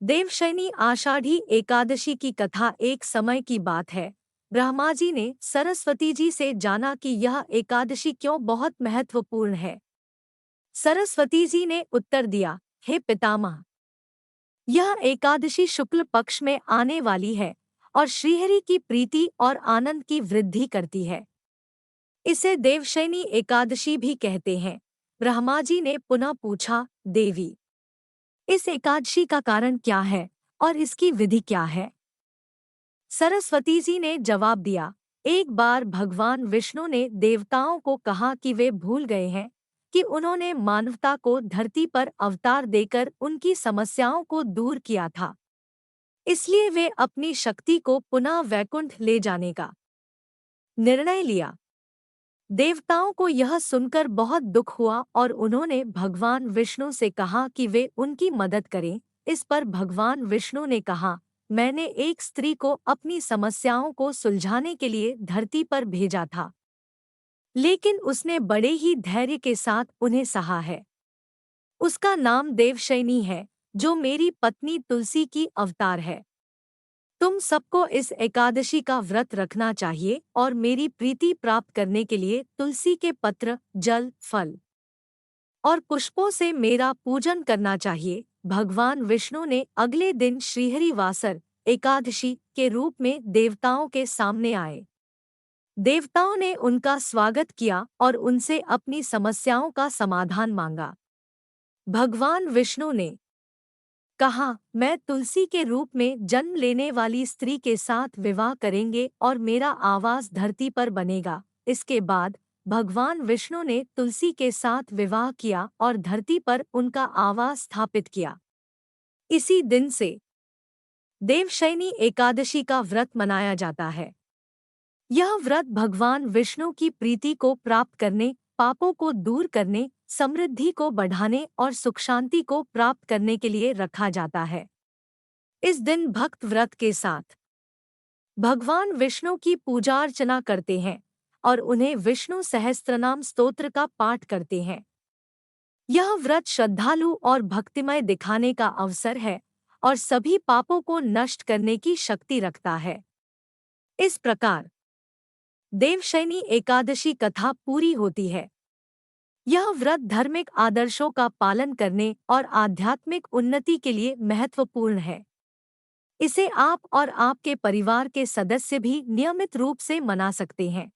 देवशयनी आषाढ़ी एकादशी की कथा। एक समय की बात है, ब्रह्मा जी ने सरस्वती जी से जाना कि यह एकादशी क्यों बहुत महत्वपूर्ण है। सरस्वती जी ने उत्तर दिया, हे पितामह, यह एकादशी शुक्ल पक्ष में आने वाली है और श्रीहरि की प्रीति और आनंद की वृद्धि करती है। इसे देवशयनी एकादशी भी कहते हैं। ब्रह्मा जी ने पुनः पूछा, देवी, इस एकादशी का कारण क्या है और इसकी विधि क्या है? सरस्वती जी ने जवाब दिया, एक बार भगवान विष्णु ने देवताओं को कहा कि वे भूल गए हैं कि उन्होंने मानवता को धरती पर अवतार देकर उनकी समस्याओं को दूर किया था। इसलिए वे अपनी शक्ति को पुनः वैकुंठ ले जाने का निर्णय लिया। देवताओं को यह सुनकर बहुत दुख हुआ और उन्होंने भगवान विष्णु से कहा कि वे उनकी मदद करें। इस पर भगवान विष्णु ने कहा, मैंने एक स्त्री को अपनी समस्याओं को सुलझाने के लिए धरती पर भेजा था, लेकिन उसने बड़े ही धैर्य के साथ उन्हें सहा है। उसका नाम देवशयनी है, जो मेरी पत्नी तुलसी की अवतार है। तुम सबको इस एकादशी का व्रत रखना चाहिए और मेरी प्रीति प्राप्त करने के लिए तुलसी के पत्र, जल, फल और पुष्पों से मेरा पूजन करना चाहिए। भगवान विष्णु ने अगले दिन श्रीहरि वासर एकादशी के रूप में देवताओं के सामने आए। देवताओं ने उनका स्वागत किया और उनसे अपनी समस्याओं का समाधान मांगा। भगवान विष्णु ने कहा, मैं तुलसी के रूप में जन्म लेने वाली स्त्री के साथ विवाह करेंगे और मेरा आवास धरती पर बनेगा। इसके बाद भगवान विष्णु ने तुलसी के साथ विवाह किया और धरती पर उनका आवास स्थापित किया। इसी दिन से देवशयनी एकादशी का व्रत मनाया जाता है। यह व्रत भगवान विष्णु की प्रीति को प्राप्त करने, पापों को दूर करने, समृद्धि को बढ़ाने और सुख शांति को प्राप्त करने के लिए रखा जाता है। इस दिन भक्त व्रत के साथ भगवान विष्णु की पूजा अर्चना करते हैं और उन्हें विष्णु सहस्त्रनाम स्तोत्र का पाठ करते हैं। यह व्रत श्रद्धालु और भक्तिमय दिखाने का अवसर है और सभी पापों को नष्ट करने की शक्ति रखता है। इस प्रकार देवशयनी एकादशी कथा पूरी होती है। यह व्रत धार्मिक आदर्शों का पालन करने और आध्यात्मिक उन्नति के लिए महत्वपूर्ण है। इसे आप और आपके परिवार के सदस्य भी नियमित रूप से मना सकते हैं।